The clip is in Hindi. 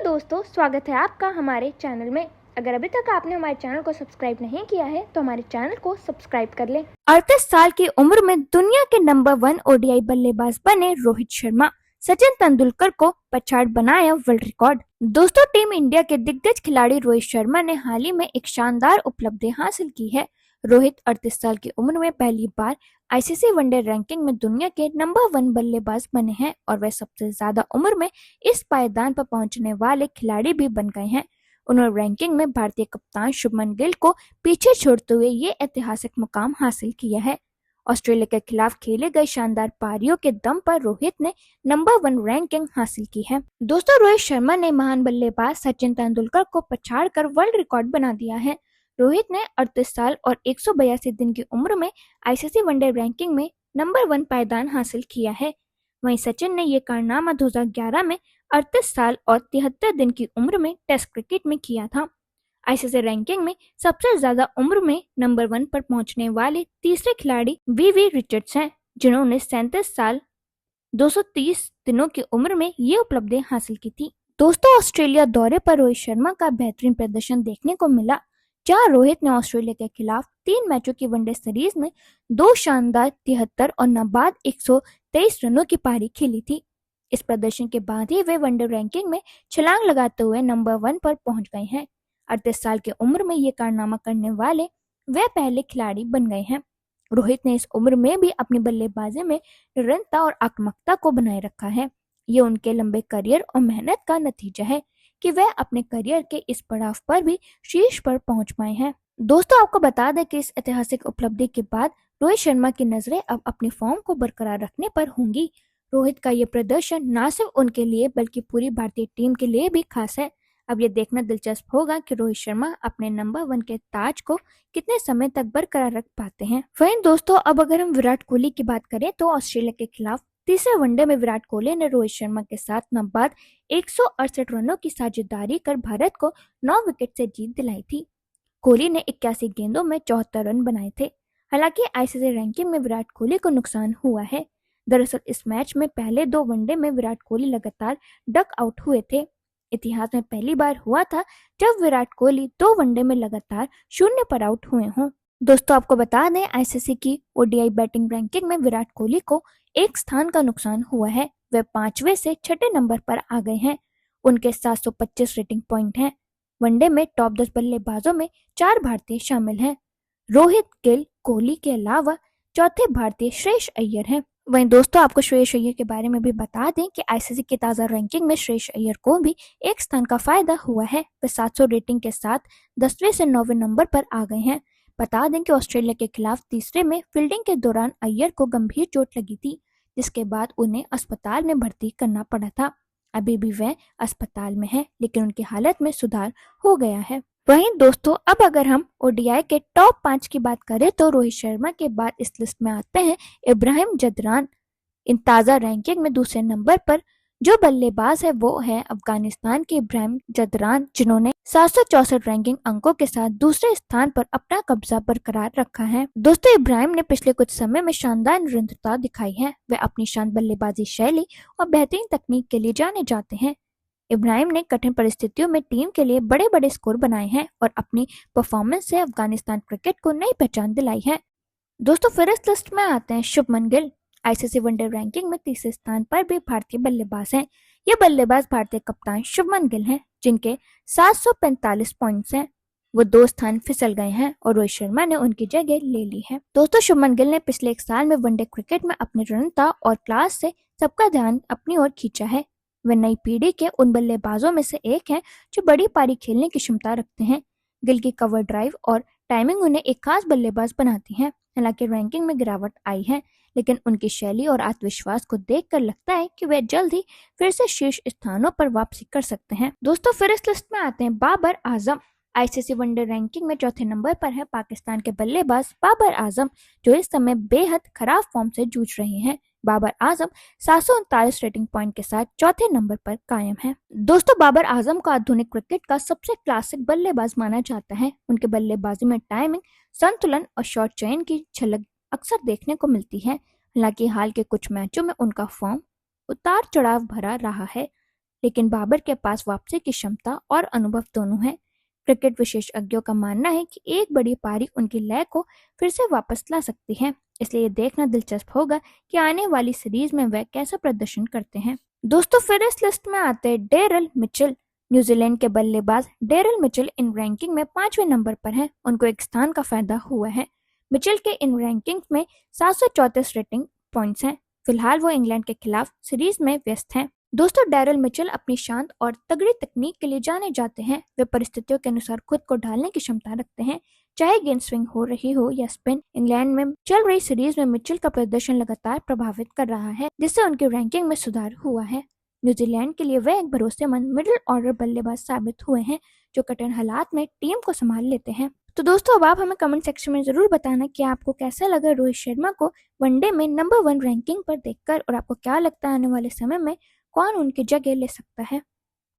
दोस्तों, स्वागत है आपका हमारे चैनल में। अगर अभी तक आपने हमारे चैनल को सब्सक्राइब नहीं किया है तो हमारे चैनल को सब्सक्राइब कर लें। 38 साल की उम्र में दुनिया के नंबर 1 ओडीआई बल्लेबाज बने रोहित शर्मा। सचिन तेंदुलकर को पछाड़ बनाया वर्ल्ड रिकॉर्ड। दोस्तों, टीम इंडिया के दिग्गज खिलाड़ी रोहित शर्मा ने हाल ही में एक शानदार उपलब्धि हासिल की है। रोहित 38 साल की उम्र में पहली बार आईसीसी वनडे रैंकिंग में दुनिया के नंबर 1 बल्लेबाज बने हैं और वह सबसे ज्यादा उम्र में इस पायदान पर पहुंचने वाले खिलाड़ी भी बन गए हैं। उन्होंने रैंकिंग में भारतीय कप्तान शुभमन गिल को पीछे छोड़ते हुए ये ऐतिहासिक मुकाम हासिल किया है। ऑस्ट्रेलिया के खिलाफ खेले गए शानदार पारियों के दम पर रोहित ने नंबर 1 रैंकिंग हासिल की है। दोस्तों, रोहित शर्मा ने महान बल्लेबाज सचिन तेंदुलकर को पछाड़कर वर्ल्ड रिकॉर्ड बना दिया है। रोहित ने 38 साल और 182 दिन की उम्र में आईसीसी वनडे रैंकिंग में नंबर 1 पायदान हासिल किया है। वहीं सचिन ने ये कारनामा 2011 में 38 साल और 73 दिन की उम्र में टेस्ट क्रिकेट में किया था। आईसीसी रैंकिंग में सबसे ज्यादा उम्र में नंबर 1 पर पहुंचने वाले तीसरे खिलाड़ी वीवी रिचर्ड्स हैं, जिन्होंने 37 साल 230 दिनों की उम्र में ये उपलब्धि हासिल की थी। दोस्तों, ऑस्ट्रेलिया दौरे पर रोहित शर्मा का बेहतरीन प्रदर्शन देखने को मिला, जहां रोहित ने ऑस्ट्रेलिया के खिलाफ 3 मैचों की वनडे सीरीज में 2 शानदार 73 और नाबाद 123 रनों की पारी खेली थी। इस प्रदर्शन के बाद ही वे वनडे रैंकिंग में छलांग लगाते हुए नंबर 1 पर पहुंच गए हैं। 38 साल की उम्र में ये कारनामा करने वाले वे पहले खिलाड़ी बन गए हैं। रोहित ने इस उम्र में भी अपनी बल्लेबाजी में निरंतरता और आक्रामकता को बनाए रखा है। ये उनके लंबे करियर और मेहनत का नतीजा है कि वे अपने करियर के इस पड़ाव पर भी शीर्ष पर पहुंच पाए हैं। दोस्तों, आपको बता दें कि इस ऐतिहासिक उपलब्धि के बाद रोहित शर्मा की नजरें अब अपनी फॉर्म को बरकरार रखने पर होंगी। रोहित का ये प्रदर्शन न सिर्फ उनके लिए बल्कि पूरी भारतीय टीम के लिए भी खास है। अब ये देखना दिलचस्प होगा कि रोहित शर्मा अपने नंबर 1 के ताज को कितने समय तक बरकरार रख पाते हैं। वहीं दोस्तों, अब अगर हम विराट कोहली की बात करें तो ऑस्ट्रेलिया के खिलाफ तीसरे वनडे में विराट कोहली ने रोहित शर्मा के साथ नाबाद 168 रनों की साझेदारी कर भारत को 9 विकेट से जीत दिलाई थी। कोहली ने 81 गेंदों में 74 रन बनाए थे। हालांकि आईसीसी रैंकिंग में विराट कोहली को नुकसान हुआ है। दरअसल इस मैच में पहले 2 वनडे में विराट कोहली लगातार डक आउट हुए थे। इतिहास में पहली बार हुआ था जब विराट कोहली 2 वनडे में लगातार 0 पर आउट हुए हों। दोस्तों, आपको बता दें, आईसीसी की ओडीआई बैटिंग रैंकिंग में विराट कोहली को एक स्थान का नुकसान हुआ है। वे 5वें से 6ठे नंबर पर आ गए हैं। उनके 725 रेटिंग पॉइंट हैं। वनडे में टॉप 10 बल्लेबाजों में 4 भारतीय शामिल हैं। रोहित, गिल, कोहली के अलावा चौथे भारतीय श्रेयस अय्यर हैं। वहीं दोस्तों, आपको श्रेयस अय्यर के बारे में भी बता दें कि आईसीसी की ताज़ा रैंकिंग में श्रेयस अय्यर को भी एक स्थान का फायदा हुआ है। वे 700 रेटिंग के साथ 10वें से 9वें नंबर पर आ गए हैं। बता दें कि ऑस्ट्रेलिया के खिलाफ तीसरे में फील्डिंग के दौरान अय्यर को गंभीर चोट लगी थी, जिसके बाद उन्हें अस्पताल में भर्ती करना पड़ा था। अभी भी वे अस्पताल में हैं, लेकिन उनकी हालत में सुधार हो गया है। वहीं दोस्तों, अब अगर हम ओडीआई के टॉप 5 की बात करें तो रोहित शर्मा के बाद इस लिस्ट में आते हैं इब्राहिम जदरान। इन ताज़ा रैंकिंग में दूसरे नंबर पर जो बल्लेबाज है वो है अफगानिस्तान के इब्राहिम जदरान, जिन्होंने 764 रैंकिंग अंकों के साथ दूसरे स्थान पर अपना कब्जा बरकरार रखा है। दोस्तों, इब्राहिम ने पिछले कुछ समय में शानदार निरंतरता दिखाई है। वे अपनी शांत बल्लेबाजी शैली और बेहतरीन तकनीक के लिए जाने जाते हैं। इब्राहिम ने कठिन परिस्थितियों में टीम के लिए बड़े बड़े स्कोर बनाए हैं और अपनी परफॉर्मेंस से अफगानिस्तान क्रिकेट को नई पहचान दिलाई है। दोस्तों, फिर इस लिस्ट में आते हैं Shubman Gill. ICC one day ranking में तीसरे स्थान पर भी भारतीय बल्लेबाज हैं। ये बल्लेबाज भारतीय कप्तान शुभमन गिल हैं, जिनके 745 पॉइंट्स हैं। वो 2 स्थान फिसल गए हैं और रोहित शर्मा ने उनकी जगह ले ली है। दोस्तों, शुभमन गिल ने पिछले 1 साल में वनडे क्रिकेट में अपनी रणनीति और क्लास से सबका ध्यान अपनी ओर खींचा है। वे नई पीढ़ी के उन बल्लेबाजों में से एक हैं जो बड़ी पारी खेलने की क्षमता रखते हैं। गिल की कवर ड्राइव और टाइमिंग उन्हें एक खास बल्लेबाज बनाती है। हालांकि रैंकिंग में गिरावट आई है, लेकिन उनकी शैली और आत्मविश्वास को देखकर लगता है कि वे जल्द ही फिर से शीर्ष स्थानों पर वापसी कर सकते हैं। दोस्तों, फिर इस लिस्ट में आते हैं Babar Azam. ICC one day ranking में चौथे नंबर पर है पाकिस्तान के बल्लेबाज बाबर आजम, जो इस समय बेहद खराब फॉर्म से जूझ रहे हैं। बाबर आजम 739 रेटिंग पॉइंट के साथ चौथे नंबर पर कायम है। दोस्तों, बाबर आजम को आधुनिक क्रिकेट का सबसे क्लासिक बल्लेबाज माना जाता है। उनके बल्लेबाजी में टाइमिंग, संतुलन और शॉट चयन की झलक अक्सर देखने को मिलती है। हालांकि हाल के कुछ मैचों में उनका फॉर्म उतार चढ़ाव भरा रहा है, लेकिन बाबर के पास वापसी की क्षमता और अनुभव दोनों है। क्रिकेट विशेषज्ञों का मानना है कि एक बड़ी पारी उनकी लय को फिर से वापस ला सकती है, इसलिए ये देखना दिलचस्प होगा कि आने वाली सीरीज में वह कैसा प्रदर्शन करते हैं। दोस्तों, फिर इस लिस्ट में आते हैं डेरिल मिचेल। न्यूजीलैंड के बल्लेबाज डेरिल मिचेल इन रैंकिंग में 5वें नंबर पर हैं। उनको एक स्थान का फायदा हुआ है। मिचेल के इन रैंकिंग में 734 रेटिंग पॉइंट्स हैं। फिलहाल वो इंग्लैंड के खिलाफ सीरीज में व्यस्त हैं। दोस्तों, डेरिल मिचेल अपनी शांत और तगड़ी तकनीक के लिए जाने जाते हैं। वे परिस्थितियों के अनुसार खुद को ढालने की क्षमता रखते हैं, चाहे गेंद स्विंग हो रही हो या स्पिन। इंग्लैंड में चल रही सीरीज में मिचेल का प्रदर्शन लगातार प्रभावित कर रहा है, जिससे उनकी रैंकिंग में सुधार हुआ है। न्यूजीलैंड के लिए वह एक भरोसेमंद मिडिल ऑर्डर बल्लेबाज साबित हुए हैं, जो कठिन हालात में टीम को संभाल लेते हैं। तो दोस्तों, अब आप हमें कमेंट सेक्शन में जरूर बताना कि आपको कैसा लगा रोहित शर्मा को वनडे में नंबर 1 रैंकिंग पर देखकर, और आपको क्या लगता है आने वाले समय में कौन उनकी जगह ले सकता है।